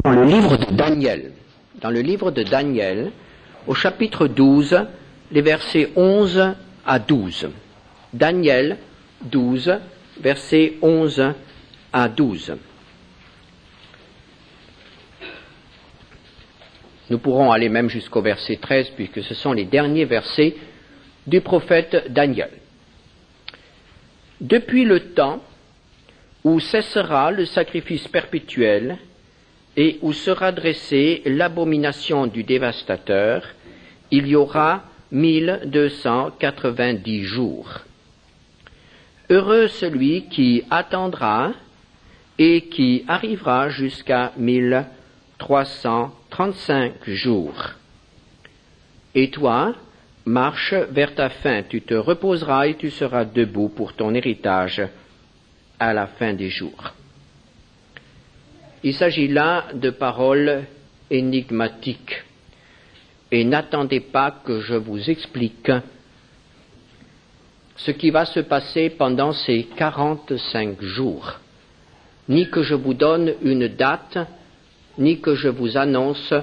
Dans le livre de Daniel, au chapitre 12, les versets 11 à 12. Daniel 12, versets 11 à 12. Nous pourrons aller même jusqu'au verset 13, puisque ce sont les derniers versets du prophète Daniel. Depuis le temps où cessera le sacrifice perpétuel et où sera dressée l'abomination du dévastateur, il y aura 1290 jours. Heureux celui qui attendra et qui arrivera jusqu'à 1335 jours. Et toi, marche vers ta fin, tu te reposeras et tu seras debout pour ton héritage à la fin des jours. Il s'agit là de paroles énigmatiques. Et n'attendez pas que je vous explique ce qui va se passer pendant ces 45 jours, ni que je vous donne une date, ni que je vous annonce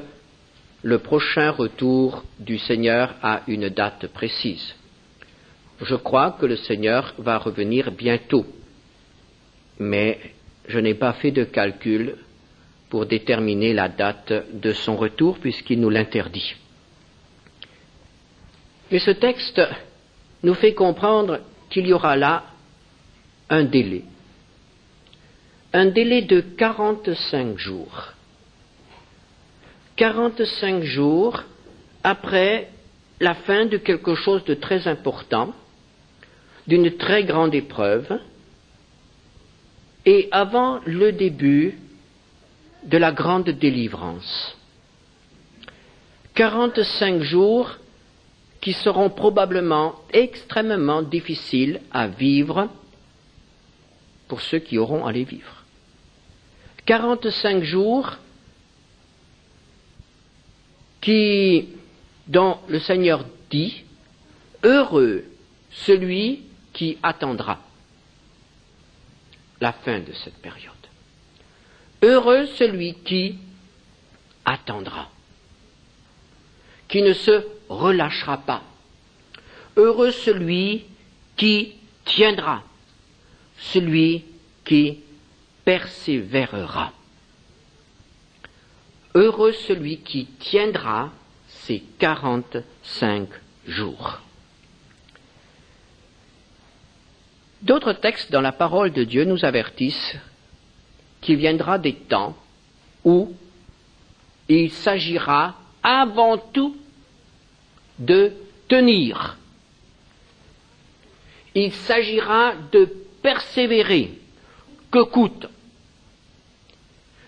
le prochain retour du Seigneur à une date précise. Je crois que le Seigneur va revenir bientôt, mais je n'ai pas fait de calcul pour déterminer la date de son retour puisqu'il nous l'interdit. Mais ce texte nous fait comprendre qu'il y aura là un délai de 45 jours. 45 jours après la fin de quelque chose de très important, d'une très grande épreuve, et avant le début de la grande délivrance. 45 jours qui seront probablement extrêmement difficiles à vivre pour ceux qui auront à les vivre. 45 jours dont le Seigneur dit « Heureux celui qui attendra » la fin de cette période. Heureux celui qui attendra, qui ne se relâchera pas. Heureux celui qui tiendra, celui qui persévérera. Heureux celui qui tiendra ces 45 jours. D'autres textes dans la parole de Dieu nous avertissent qu'il viendra des temps où il s'agira avant tout de tenir. Il s'agira de persévérer, que coûte.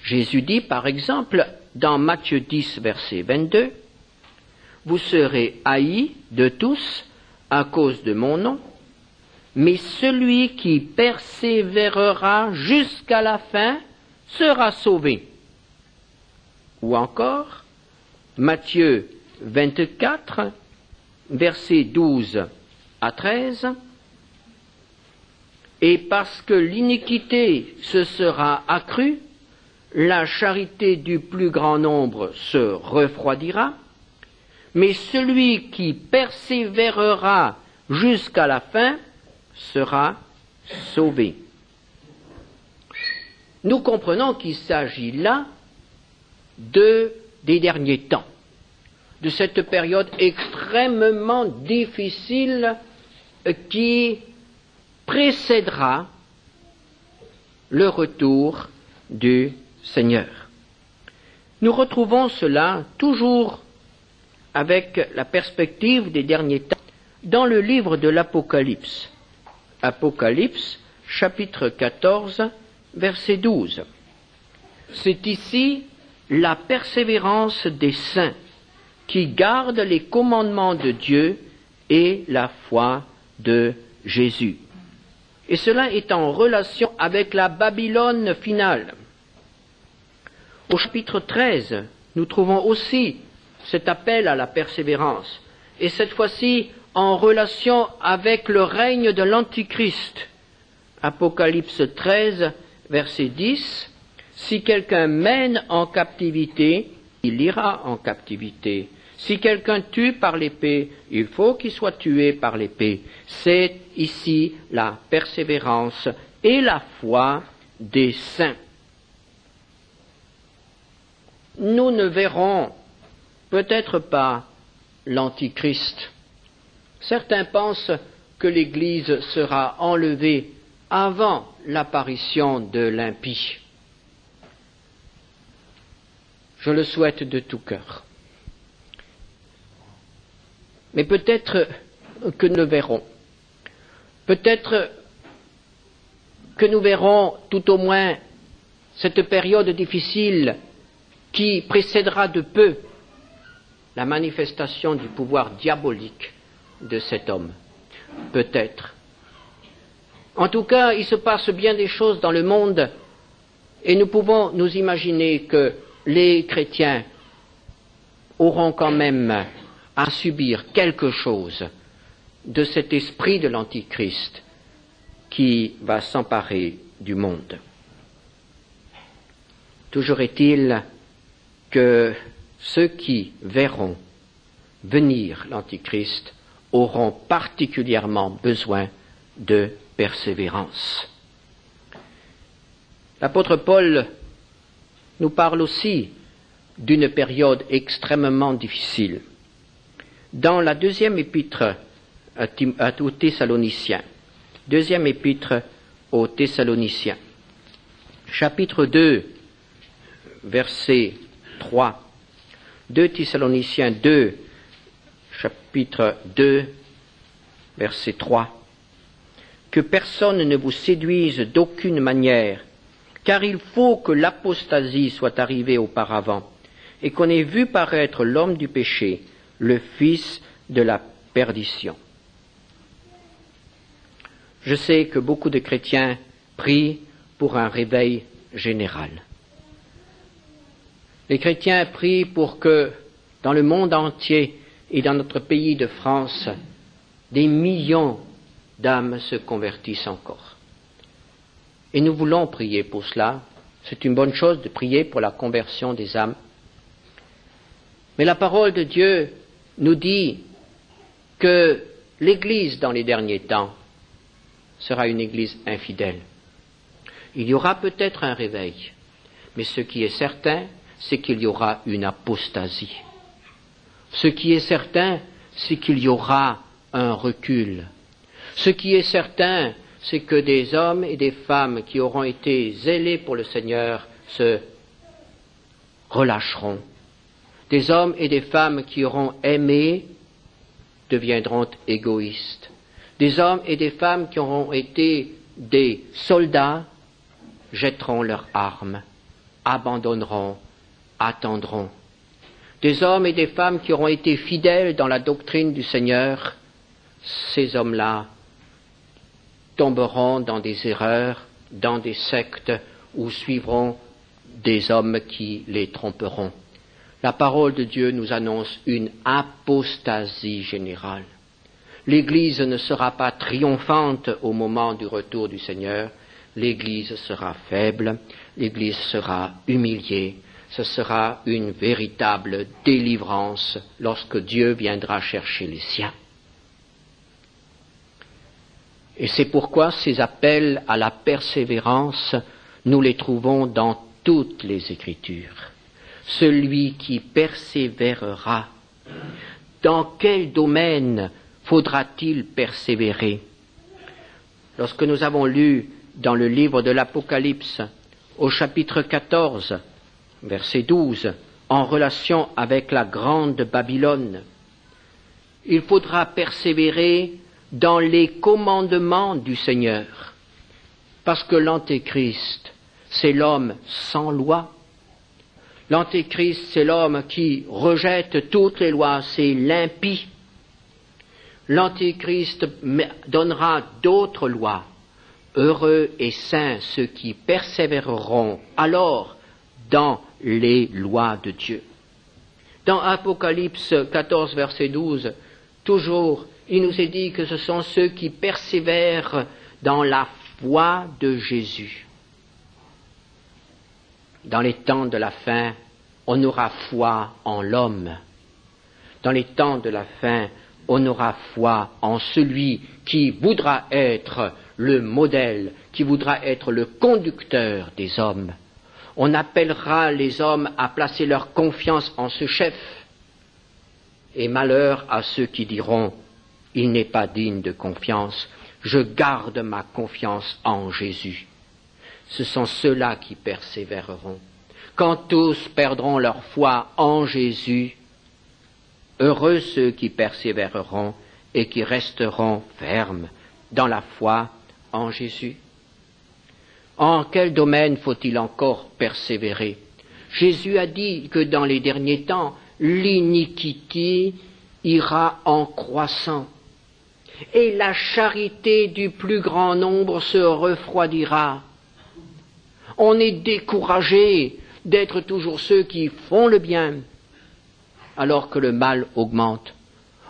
Jésus dit par exemple dans Matthieu 10, verset 22, « Vous serez haïs de tous à cause de mon nom, mais celui qui persévérera jusqu'à la fin sera sauvé. » Ou encore, Matthieu 24, versets 12 à 13, « Et parce que l'iniquité se sera accrue, la charité du plus grand nombre se refroidira, mais celui qui persévérera jusqu'à la fin sera sauvé. » Nous comprenons qu'il s'agit là des derniers temps, de cette période extrêmement difficile qui précédera le retour du Seigneur. Nous retrouvons cela toujours avec la perspective des derniers temps dans le livre de l'Apocalypse. Apocalypse, chapitre 14, verset 12. C'est ici la persévérance des saints qui gardent les commandements de Dieu et la foi de Jésus. Et cela est en relation avec la Babylone finale. Au chapitre 13, nous trouvons aussi cet appel à la persévérance, et cette fois-ci en relation avec le règne de l'Antichrist. Apocalypse 13, verset 10, « Si quelqu'un mène en captivité, il ira en captivité. Si quelqu'un tue par l'épée, il faut qu'il soit tué par l'épée. C'est ici la persévérance et la foi des saints. Nous ne verrons peut-être pas l'Antichrist. Certains pensent que l'Église sera enlevée avant l'apparition de l'impie. Je le souhaite de tout cœur. Mais peut-être que nous le verrons. Peut-être que nous verrons tout au moins cette période difficile qui précédera de peu la manifestation du pouvoir diabolique de cet homme. Peut-être. En tout cas, il se passe bien des choses dans le monde et nous pouvons nous imaginer que les chrétiens auront quand même à subir quelque chose de cet esprit de l'Antichrist qui va s'emparer du monde. Toujours est-il que ceux qui verront venir l'Antichrist auront particulièrement besoin de persévérance. L'apôtre Paul nous parle aussi d'une période extrêmement difficile. Dans la deuxième épître aux Thessaloniciens, chapitre 2, verset 3, 2 Thessaloniciens 2, chapitre 2, verset 3, que personne ne vous séduise d'aucune manière, car il faut que l'apostasie soit arrivée auparavant, et qu'on ait vu paraître l'homme du péché, le fils de la perdition. Je sais que beaucoup de chrétiens prient pour un réveil général. Les chrétiens prient pour que, dans le monde entier et dans notre pays de France, des millions d'âmes se convertissent encore. Et nous voulons prier pour cela. C'est une bonne chose de prier pour la conversion des âmes. Mais la parole de Dieu nous dit que l'Église dans les derniers temps sera une Église infidèle. Il y aura peut-être un réveil, mais ce qui est certain, c'est qu'il y aura une apostasie. Ce qui est certain, c'est qu'il y aura un recul. Ce qui est certain, c'est que des hommes et des femmes qui auront été zélés pour le Seigneur se relâcheront. Des hommes et des femmes qui auront aimé deviendront égoïstes. Des hommes et des femmes qui auront été des soldats jetteront leurs armes, abandonneront, attendront. Des hommes et des femmes qui auront été fidèles dans la doctrine du Seigneur, ces hommes-là tomberont dans des erreurs, dans des sectes, ou suivront des hommes qui les tromperont. La parole de Dieu nous annonce une apostasie générale. L'Église ne sera pas triomphante au moment du retour du Seigneur. L'Église sera faible, l'Église sera humiliée. Ce sera une véritable délivrance lorsque Dieu viendra chercher les siens. Et c'est pourquoi ces appels à la persévérance, nous les trouvons dans toutes les Écritures. Celui qui persévérera, dans quel domaine faudra-t-il persévérer? Lorsque nous avons lu dans le livre de l'Apocalypse, au chapitre 14, verset 12, en relation avec la grande Babylone, il faudra persévérer dans les commandements du Seigneur, parce que l'Antéchrist, c'est l'homme sans loi. L'Antéchrist, c'est l'homme qui rejette toutes les lois, c'est l'impie. L'Antéchrist donnera d'autres lois. Heureux et saints ceux qui persévéreront alors dans les lois de Dieu. Dans Apocalypse 14, verset 12, toujours, il nous est dit que ce sont ceux qui persévèrent dans la foi de Jésus. Dans les temps de la fin, on aura foi en l'homme. Dans les temps de la fin, on aura foi en celui qui voudra être le modèle, qui voudra être le conducteur des hommes. On appellera les hommes à placer leur confiance en ce chef. Et malheur à ceux qui diront « Il n'est pas digne de confiance, je garde ma confiance en Jésus ». Ce sont ceux-là qui persévéreront. Quand tous perdront leur foi en Jésus, heureux ceux qui persévéreront et qui resteront fermes dans la foi en Jésus. En quel domaine faut-il encore persévérer? Jésus a dit que dans les derniers temps, l'iniquité ira en croissant et la charité du plus grand nombre se refroidira. On est découragé d'être toujours ceux qui font le bien alors que le mal augmente.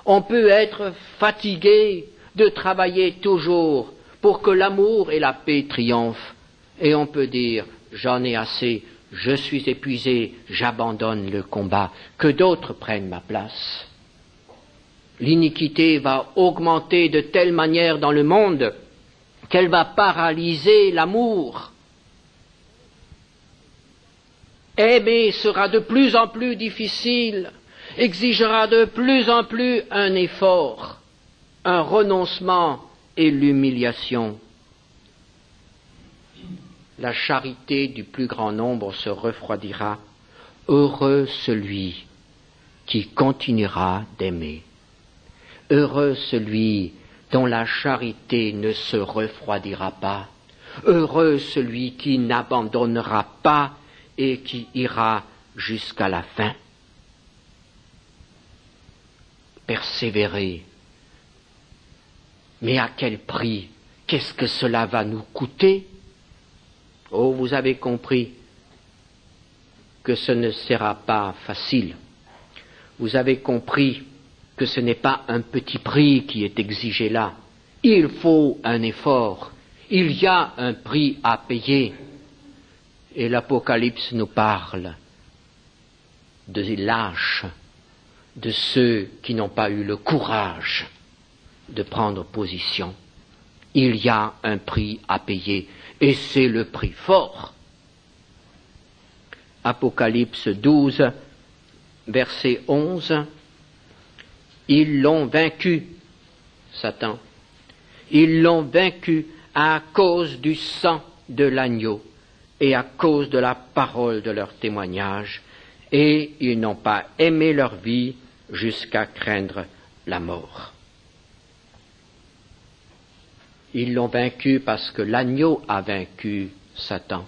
On peut être fatigué de travailler toujours pour que l'amour et la paix triomphent. Et on peut dire, j'en ai assez, je suis épuisé, j'abandonne le combat, que d'autres prennent ma place. L'iniquité va augmenter de telle manière dans le monde qu'elle va paralyser l'amour. Aimer sera de plus en plus difficile, exigera de plus en plus un effort, un renoncement et l'humiliation. La charité du plus grand nombre se refroidira. Heureux celui qui continuera d'aimer. Heureux celui dont la charité ne se refroidira pas. Heureux celui qui n'abandonnera pas et qui ira jusqu'à la fin. Persévérer. Mais à quel prix? Qu'est-ce que cela va nous coûter? Oh, vous avez compris que ce ne sera pas facile. Vous avez compris que ce n'est pas un petit prix qui est exigé là. Il faut un effort. Il y a un prix à payer. Et l'Apocalypse nous parle des lâches, de ceux qui n'ont pas eu le courage de prendre position. Il y a un prix à payer, et c'est le prix fort. Apocalypse 12, verset 11. Ils l'ont vaincu, Satan. Ils l'ont vaincu à cause du sang de l'agneau et à cause de la parole de leur témoignage, et ils n'ont pas aimé leur vie jusqu'à craindre la mort. Ils l'ont vaincu parce que l'agneau a vaincu Satan.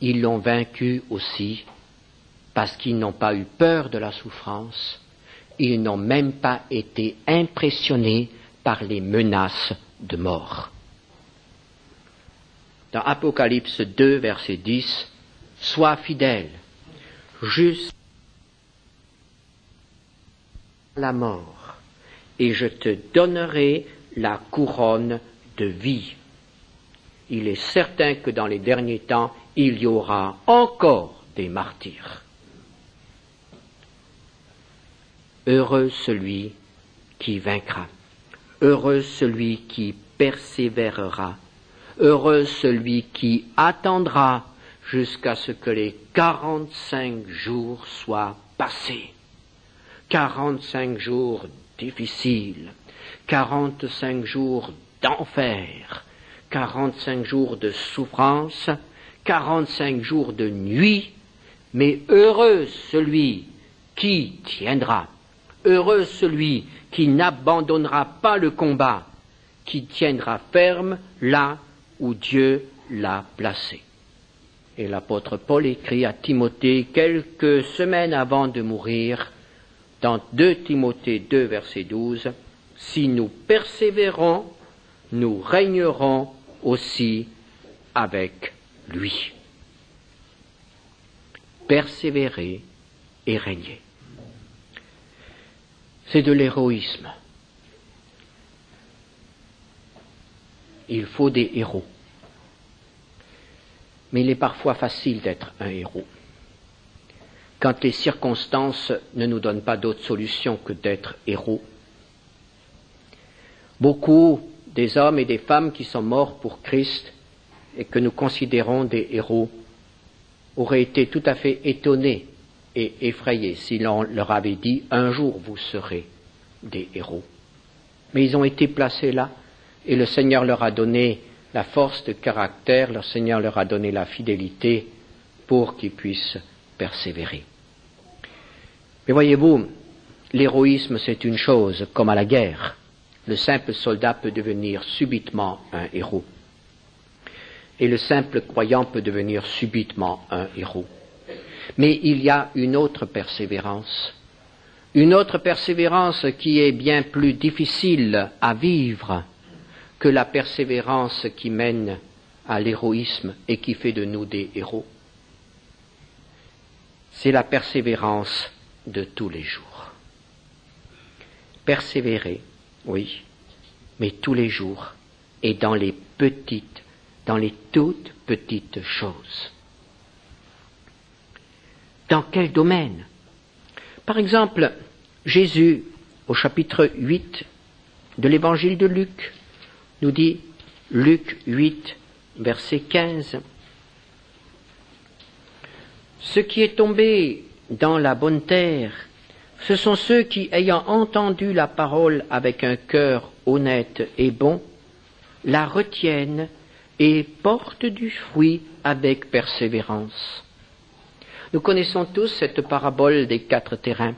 Ils l'ont vaincu aussi parce qu'ils n'ont pas eu peur de la souffrance. Ils n'ont même pas été impressionnés par les menaces de mort. Dans Apocalypse 2, verset 10, « Sois fidèle jusqu'à la mort, et je te donnerai la couronne de vie. » Il est certain que dans les derniers temps, il y aura encore des martyrs. Heureux celui qui vaincra, heureux celui qui persévérera, heureux celui qui attendra jusqu'à ce que les 45 jours soient passés. 45 jours difficiles, 45 jours d'enfer, 45 jours de souffrance, 45 jours de nuit, mais heureux celui qui tiendra, heureux celui qui n'abandonnera pas le combat, qui tiendra ferme là où Dieu l'a placé. Et l'apôtre Paul écrit à Timothée quelques semaines avant de mourir, dans 2 Timothée 2, verset 12, « Si nous persévérons, nous régnerons aussi avec lui. » Persévérer et régner. C'est de l'héroïsme. Il faut des héros. mais il est parfois facile d'être un héros, quand les circonstances ne nous donnent pas d'autre solution que d'être héros. Beaucoup des hommes et des femmes qui sont morts pour Christ et que nous considérons des héros auraient été tout à fait étonnés et effrayés si l'on leur avait dit « un jour vous serez des héros ». Mais ils ont été placés là et le Seigneur leur a donné la force de caractère, le Seigneur leur a donné la fidélité pour qu'ils puissent persévérer. Mais voyez-vous, l'héroïsme c'est une chose comme à la guerre. Le simple soldat peut devenir subitement un héros. Et le simple croyant peut devenir subitement un héros. Mais il y a une autre persévérance qui est bien plus difficile à vivre que la persévérance qui mène à l'héroïsme et qui fait de nous des héros. C'est la persévérance de tous les jours. Persévérer, oui, mais tous les jours et dans les toutes petites choses. Dans quel domaine? Par exemple, Jésus, au chapitre 8 de l'évangile de Luc, nous dit, Luc 8, verset 15, « Ce qui est tombé dans la bonne terre, ce sont ceux qui, ayant entendu la parole avec un cœur honnête et bon, la retiennent et portent du fruit avec persévérance. » Nous connaissons tous cette parabole des 4 terrains.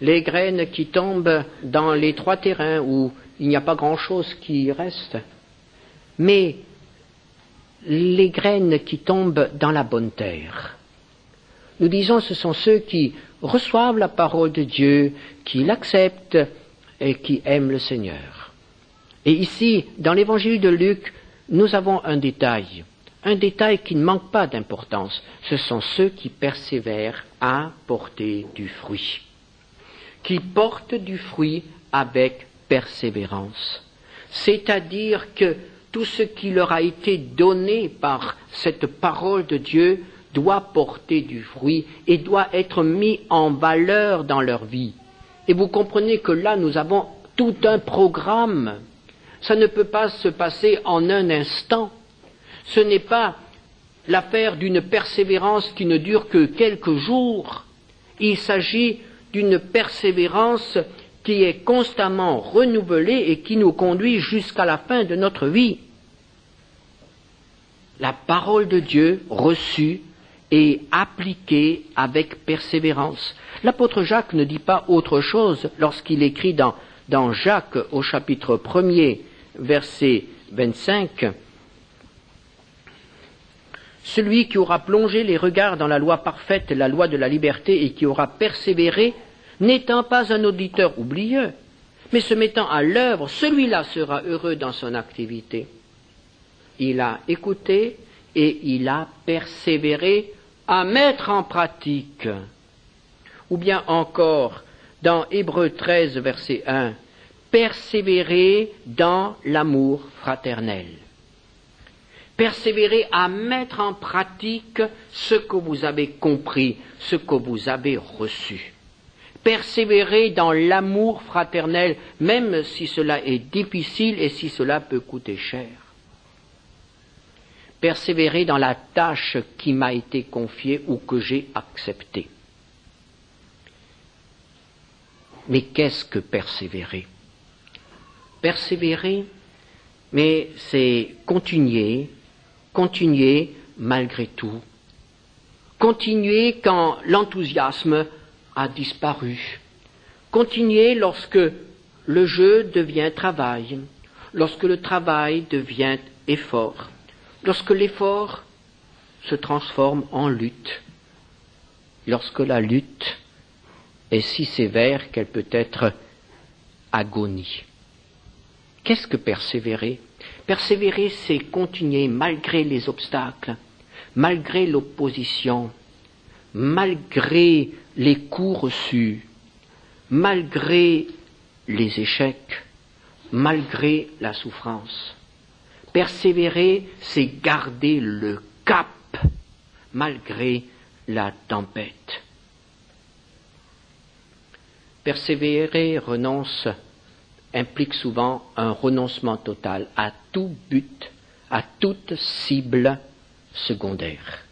Les graines qui tombent dans les 3 terrains où il n'y a pas grand-chose qui reste, mais les graines qui tombent dans la bonne terre. Nous disons ce sont ceux qui reçoivent la parole de Dieu, qui l'acceptent et qui aiment le Seigneur. Et ici, dans l'évangile de Luc, nous avons un détail qui ne manque pas d'importance. Ce sont ceux qui persévèrent à porter du fruit, qui portent du fruit avec persévérance. C'est-à-dire que tout ce qui leur a été donné par cette parole de Dieu doit porter du fruit et doit être mis en valeur dans leur vie. Et vous comprenez que là, nous avons tout un programme. Ça ne peut pas se passer en un instant. Ce n'est pas l'affaire d'une persévérance qui ne dure que quelques jours. Il s'agit d'une persévérance qui est constamment renouvelée et qui nous conduit jusqu'à la fin de notre vie. La parole de Dieu reçue et appliquée avec persévérance. L'apôtre Jacques ne dit pas autre chose lorsqu'il écrit dans Jacques au chapitre 1er, verset 25, « Celui qui aura plongé les regards dans la loi parfaite, la loi de la liberté, et qui aura persévéré, n'étant pas un auditeur oublieux, mais se mettant à l'œuvre, celui-là sera heureux dans son activité. » Il a écouté et il a persévéré à mettre en pratique. Ou bien encore, dans Hébreux 13, verset 1, « Persévérer dans l'amour fraternel. » Persévérer à mettre en pratique ce que vous avez compris, ce que vous avez reçu. Persévérer dans l'amour fraternel, même si cela est difficile et si cela peut coûter cher. Persévérer dans la tâche qui m'a été confiée ou que j'ai acceptée. Mais qu'est-ce que persévérer? Persévérer, mais c'est continuer malgré tout. Continuer quand l'enthousiasme a disparu. Continuer lorsque le jeu devient travail, lorsque le travail devient effort, lorsque l'effort se transforme en lutte, lorsque la lutte est si sévère qu'elle peut être agonie. Qu'est-ce que persévérer? Persévérer, c'est continuer malgré les obstacles, malgré l'opposition, malgré les coups reçus, malgré les échecs, malgré la souffrance. Persévérer, c'est garder le cap malgré la tempête. Persévérer implique souvent un renoncement total à tout but, à toute cible secondaire.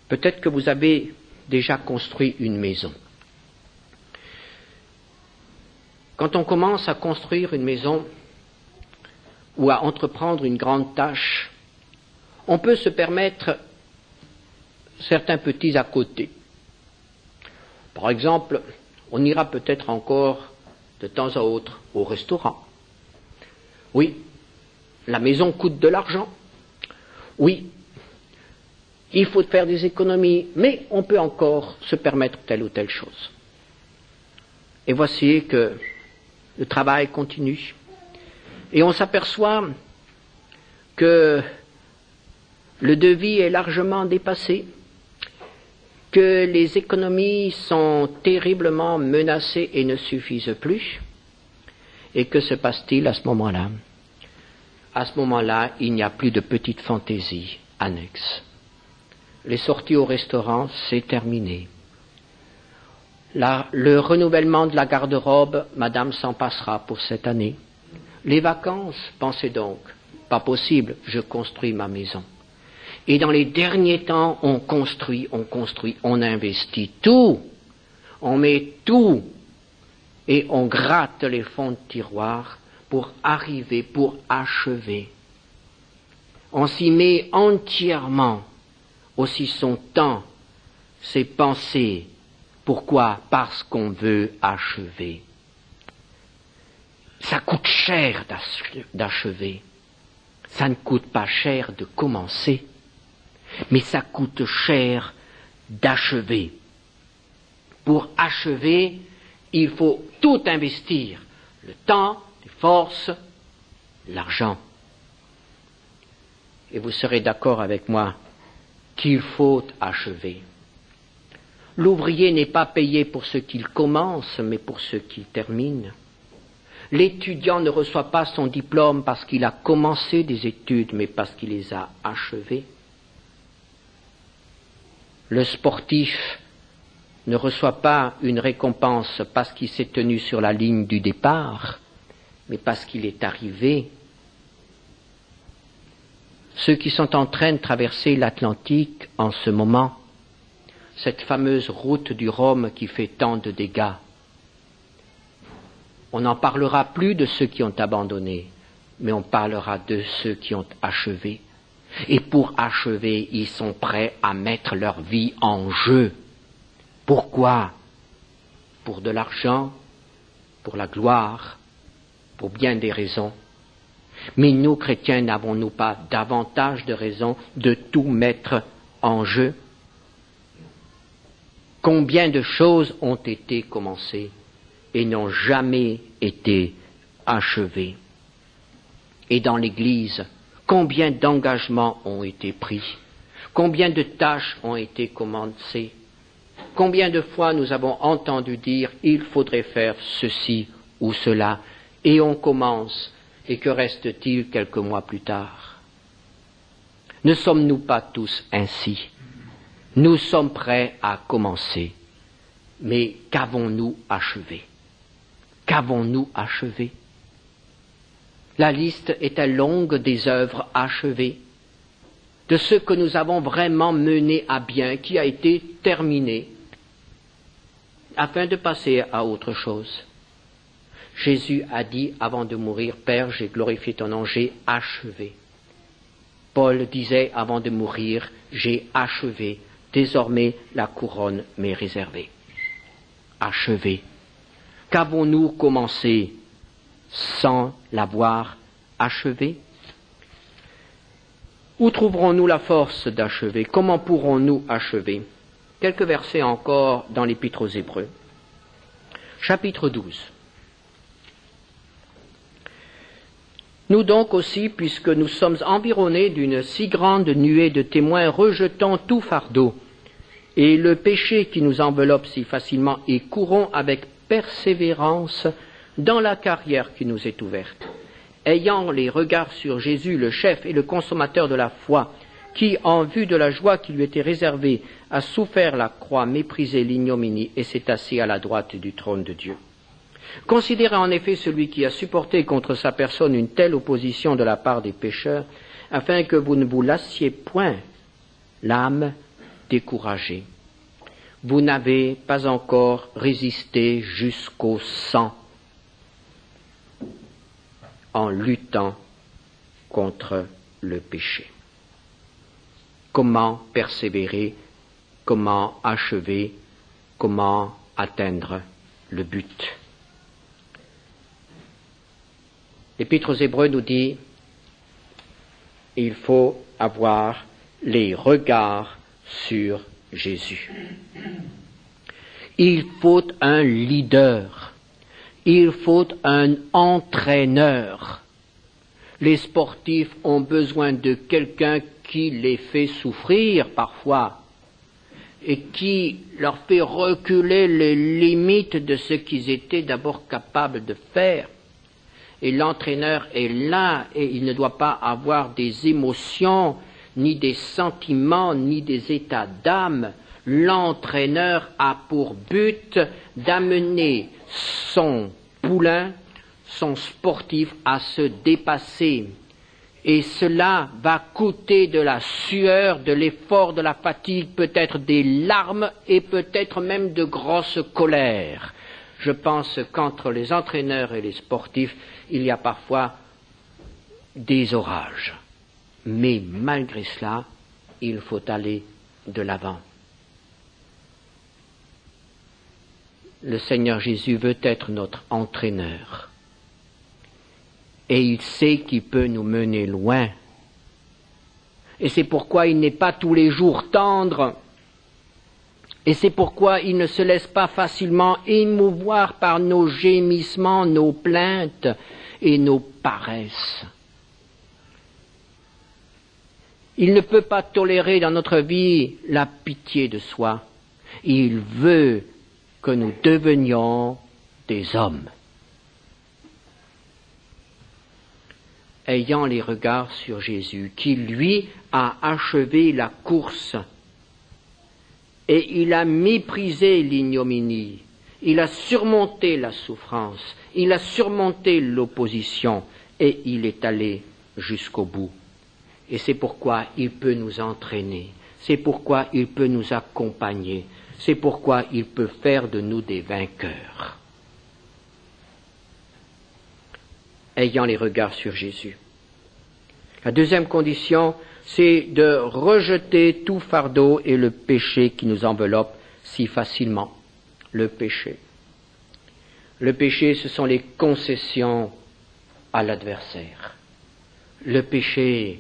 Peut-être que vous avez déjà construit une maison. Quand on commence à construire une maison ou à entreprendre une grande tâche, on peut se permettre certains petits à côté. Par exemple, on ira peut-être encore de temps à autre au restaurant. Oui, la maison coûte de l'argent. Oui, il faut faire des économies, mais on peut encore se permettre telle ou telle chose. Et voici que le travail continue. Et on s'aperçoit que le devis est largement dépassé, que les économies sont terriblement menacées et ne suffisent plus. Et que se passe-t-il à ce moment-là? À ce moment-là, il n'y a plus de petites fantaisies annexes. Les sorties au restaurant, c'est terminé. Le renouvellement de la garde-robe, madame s'en passera pour cette année. Les vacances, pensez donc, pas possible, je construis ma maison. Et dans les derniers temps, on construit, on investit tout, on met tout, et on gratte les fonds de tiroir pour arriver, pour achever. On s'y met entièrement, aussi son temps, ses pensées. Pourquoi? Parce qu'on veut achever. Ça coûte cher d'achever. Ça ne coûte pas cher de commencer. Mais ça coûte cher d'achever. Pour achever, il faut tout investir. Le temps, les forces, l'argent. Et vous serez d'accord avec moi qu'il faut achever. L'ouvrier n'est pas payé pour ce qu'il commence, mais pour ce qu'il termine. L'étudiant ne reçoit pas son diplôme parce qu'il a commencé des études, mais parce qu'il les a achevées. Le sportif ne reçoit pas une récompense parce qu'il s'est tenu sur la ligne du départ, mais parce qu'il est arrivé. Ceux qui sont en train de traverser l'Atlantique en ce moment, cette fameuse route du Rhum qui fait tant de dégâts, on n'en parlera plus de ceux qui ont abandonné, mais on parlera de ceux qui ont achevé. Et pour achever, ils sont prêts à mettre leur vie en jeu. Pourquoi? Pour de l'argent, pour la gloire, pour bien des raisons. Mais nous, chrétiens, n'avons-nous pas davantage de raisons de tout mettre en jeu? Combien de choses ont été commencées et n'ont jamais été achevées? Et dans l'Église, combien d'engagements ont été pris? Combien de tâches ont été commencées? Combien de fois nous avons entendu dire « il faudrait faire ceci ou cela » et on commence, et que reste-t-il quelques mois plus tard? Ne sommes-nous pas tous ainsi? Nous sommes prêts à commencer, mais qu'avons-nous achevé? Qu'avons-nous achevé? La liste est-elle longue des œuvres achevées, de ce que nous avons vraiment mené à bien, qui a été terminé, afin de passer à autre chose? Jésus a dit avant de mourir, « Père, j'ai glorifié ton nom, j'ai achevé. » Paul disait avant de mourir, « J'ai achevé, désormais la couronne m'est réservée. » Achevé. Qu'avons-nous commencé sans l'avoir achevé? Où trouverons-nous la force d'achever? Comment pourrons-nous achever? Quelques versets encore dans l'Épître aux Hébreux. Chapitre 12. Nous donc aussi, puisque nous sommes environnés d'une si grande nuée de témoins, rejetons tout fardeau et le péché qui nous enveloppe si facilement et courons avec persévérance dans la carrière qui nous est ouverte, ayant les regards sur Jésus, le chef et le consommateur de la foi, qui, en vue de la joie qui lui était réservée, a souffert la croix, méprisé l'ignominie et s'est assis à la droite du trône de Dieu. Considérez en effet celui qui a supporté contre sa personne une telle opposition de la part des pécheurs, afin que vous ne vous lassiez point l'âme découragée. Vous n'avez pas encore résisté jusqu'au sang en luttant contre le péché. Comment persévérer, comment achever, comment atteindre le but? L'Épître aux Hébreux nous dit il faut avoir les regards sur Jésus. Il faut un leader, il faut un entraîneur. Les sportifs ont besoin de quelqu'un qui les fait souffrir parfois et qui leur fait reculer les limites de ce qu'ils étaient d'abord capables de faire. Et l'entraîneur est là et il ne doit pas avoir des émotions, ni des sentiments, ni des états d'âme. L'entraîneur a pour but d'amener son poulain, son sportif à se dépasser. Et cela va coûter de la sueur, de l'effort, de la fatigue, peut-être des larmes et peut-être même de grosses colères. Je pense qu'entre les entraîneurs et les sportifs, il y a parfois des orages. Mais malgré cela, il faut aller de l'avant. Le Seigneur Jésus veut être notre entraîneur. Et il sait qu'il peut nous mener loin. Et c'est pourquoi il n'est pas tous les jours tendre. Et c'est pourquoi il ne se laisse pas facilement émouvoir par nos gémissements, nos plaintes et nos paresses. Il ne peut pas tolérer dans notre vie la pitié de soi. Il veut que nous devenions des hommes. Ayant les regards sur Jésus, qui lui a achevé la course, et il a méprisé l'ignominie, il a surmonté la souffrance, il a surmonté l'opposition, et il est allé jusqu'au bout. Et c'est pourquoi il peut nous entraîner, c'est pourquoi il peut nous accompagner, c'est pourquoi il peut faire de nous des vainqueurs. Ayant les regards sur Jésus. La deuxième condition, c'est de rejeter tout fardeau et le péché qui nous enveloppe si facilement. Le péché. Le péché, ce sont les concessions à l'adversaire. Le péché,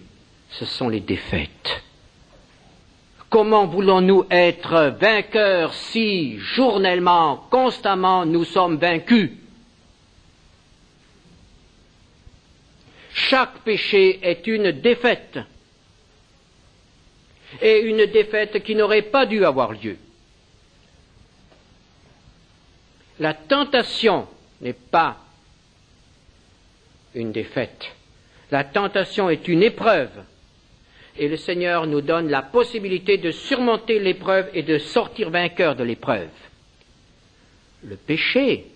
ce sont les défaites. Comment voulons-nous être vainqueurs si, journellement, constamment, nous sommes vaincus? Chaque péché est une défaite. Et une défaite qui n'aurait pas dû avoir lieu. La tentation n'est pas une défaite. La tentation est une épreuve. Et le Seigneur nous donne la possibilité de surmonter l'épreuve et de sortir vainqueur de l'épreuve. Le péché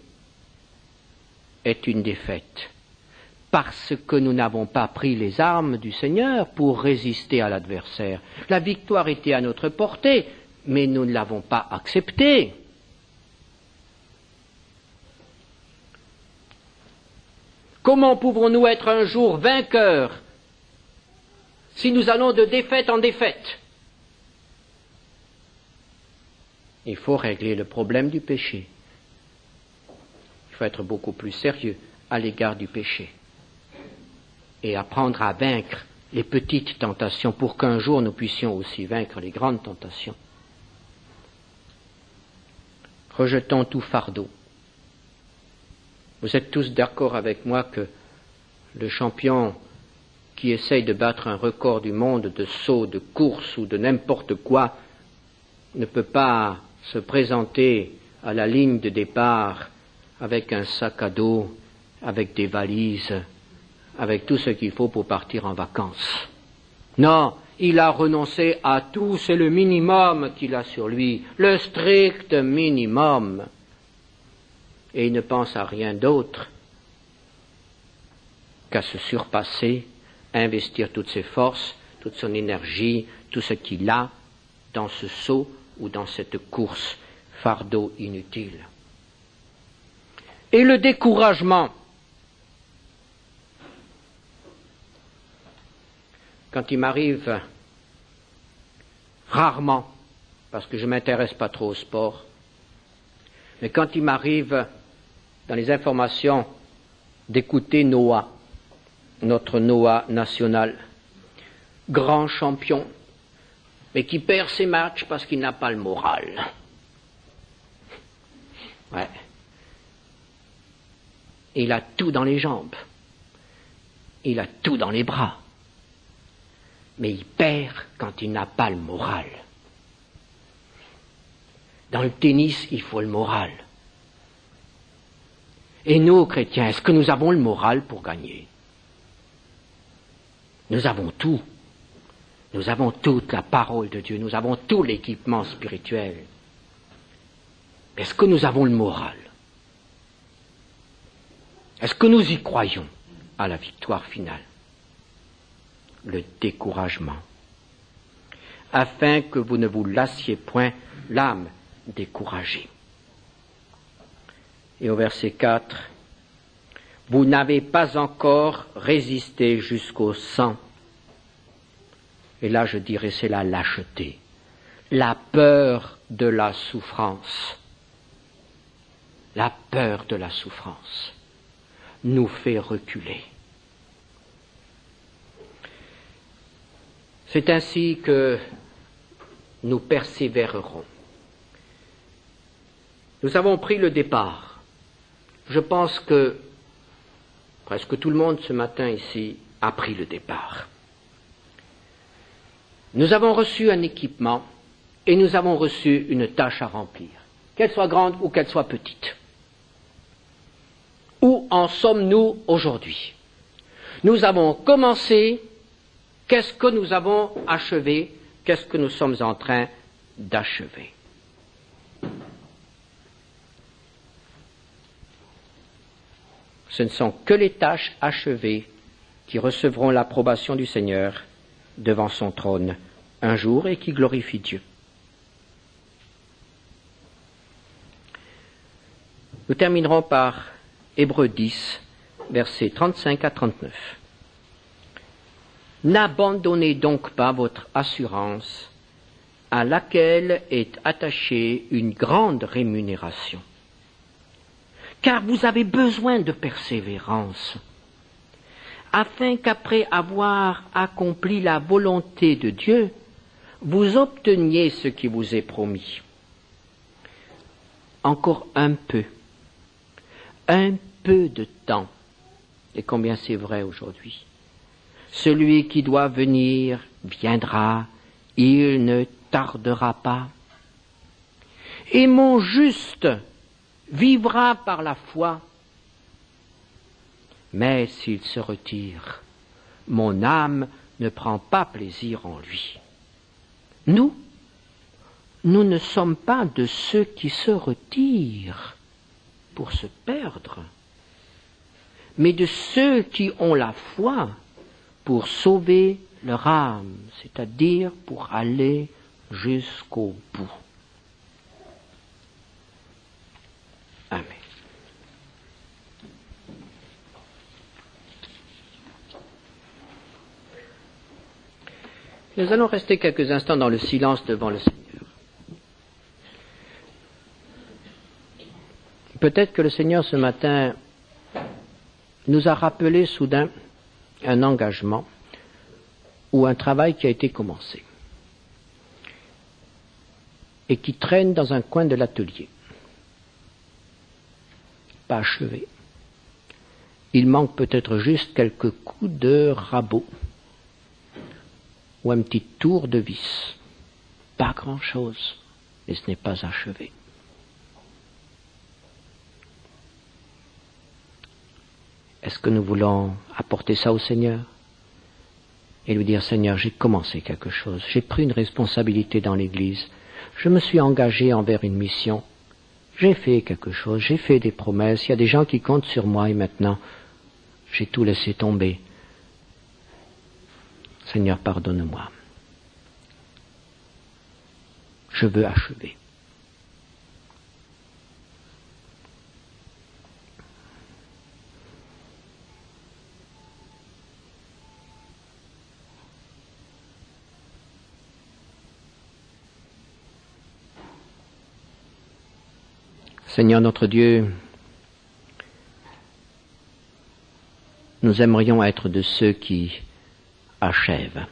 est une défaite. Parce que nous n'avons pas pris les armes du Seigneur pour résister à l'adversaire. La victoire était à notre portée, mais nous ne l'avons pas acceptée. Comment pouvons-nous être un jour vainqueurs si nous allons de défaite en défaite? Il faut régler le problème du péché. Il faut être beaucoup plus sérieux à l'égard du péché. Et apprendre à vaincre les petites tentations pour qu'un jour nous puissions aussi vaincre les grandes tentations. Rejetons tout fardeau. Vous êtes tous d'accord avec moi que le champion qui essaye de battre un record du monde de saut, de course ou de n'importe quoi ne peut pas se présenter à la ligne de départ avec un sac à dos, avec des valises, avec tout ce qu'il faut pour partir en vacances. Non, il a renoncé à tout, c'est le minimum qu'il a sur lui, le strict minimum. Et il ne pense à rien d'autre qu'à se surpasser, investir toutes ses forces, toute son énergie, tout ce qu'il a dans ce saut ou dans cette course, fardeau inutile. Et le découragement, quand il m'arrive, rarement, parce que je ne m'intéresse pas trop au sport, mais quand il m'arrive dans les informations d'écouter Noah, notre Noah national, grand champion, mais qui perd ses matchs parce qu'il n'a pas le moral. Ouais. Il a tout dans les jambes, il a tout dans les bras, mais il perd quand il n'a pas le moral. Dans le tennis, il faut le moral. Et nous, chrétiens, est-ce que nous avons le moral pour gagner? Nous avons tout. Nous avons toute la parole de Dieu, nous avons tout l'équipement spirituel. Est-ce que nous avons le moral? Est-ce que nous y croyons à la victoire finale? Le découragement. Afin que vous ne vous lassiez point l'âme découragée. Et au verset 4, vous n'avez pas encore résisté jusqu'au sang. Et là, je dirais, c'est la lâcheté, la peur de la souffrance. La peur de la souffrance nous fait reculer. C'est ainsi que nous persévérerons. Nous avons pris le départ. Je pense que presque tout le monde ce matin ici a pris le départ. Nous avons reçu un équipement et nous avons reçu une tâche à remplir, qu'elle soit grande ou qu'elle soit petite. Où en sommes-nous aujourd'hui? Nous avons commencé, qu'est-ce que nous avons achevé? Qu'est-ce que nous sommes en train d'achever? Ce ne sont que les tâches achevées qui recevront l'approbation du Seigneur devant son trône un jour et qui glorifient Dieu. Nous terminerons par Hébreux 10, versets 35 à 39. N'abandonnez donc pas votre assurance, à laquelle est attachée une grande rémunération, car vous avez besoin de persévérance, afin qu'après avoir accompli la volonté de Dieu, vous obteniez ce qui vous est promis. Encore un peu de temps, et combien c'est vrai aujourd'hui. Celui qui doit venir viendra, il ne tardera pas. Et mon juste vivra par la foi. Mais s'il se retire, mon âme ne prend pas plaisir en lui. Nous ne sommes pas de ceux qui se retirent pour se perdre, mais de ceux qui ont la foi pour sauver leur âme, c'est-à-dire pour aller jusqu'au bout. Amen. Nous allons rester quelques instants dans le silence devant le Seigneur. Peut-être que le Seigneur ce matin nous a rappelé soudain un engagement ou un travail qui a été commencé et qui traîne dans un coin de l'atelier, pas achevé. Il manque peut-être juste quelques coups de rabot ou un petit tour de vis. Pas grand-chose, mais ce n'est pas achevé. Est-ce que nous voulons apporter ça au Seigneur? et lui dire, Seigneur, j'ai commencé quelque chose, j'ai pris une responsabilité dans l'Église, je me suis engagé envers une mission, j'ai fait quelque chose, j'ai fait des promesses, il y a des gens qui comptent sur moi et maintenant, j'ai tout laissé tomber. Seigneur, pardonne-moi. Je veux achever. Seigneur notre Dieu, nous aimerions être de ceux qui achèvent,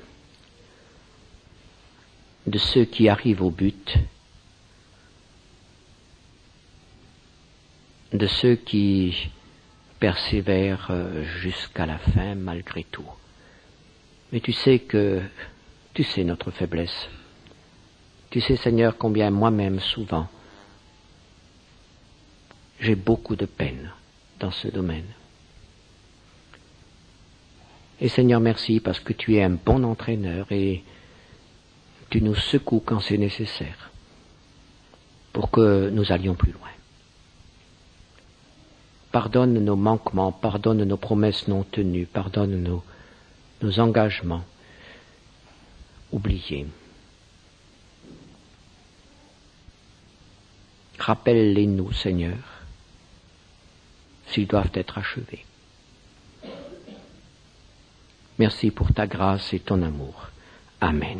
de ceux qui arrivent au but, de ceux qui persévèrent jusqu'à la fin malgré tout. Mais tu sais notre faiblesse. Tu sais, Seigneur, combien moi-même souvent j'ai beaucoup de peine dans ce domaine. Et Seigneur, merci parce que tu es un bon entraîneur et tu nous secoues quand c'est nécessaire pour que nous allions plus loin. Pardonne nos manquements, pardonne nos promesses non tenues, pardonne nos engagements oubliés. Rappelle-les-nous, Seigneur, s'ils doivent être achevés. Merci pour ta grâce et ton amour. Amen.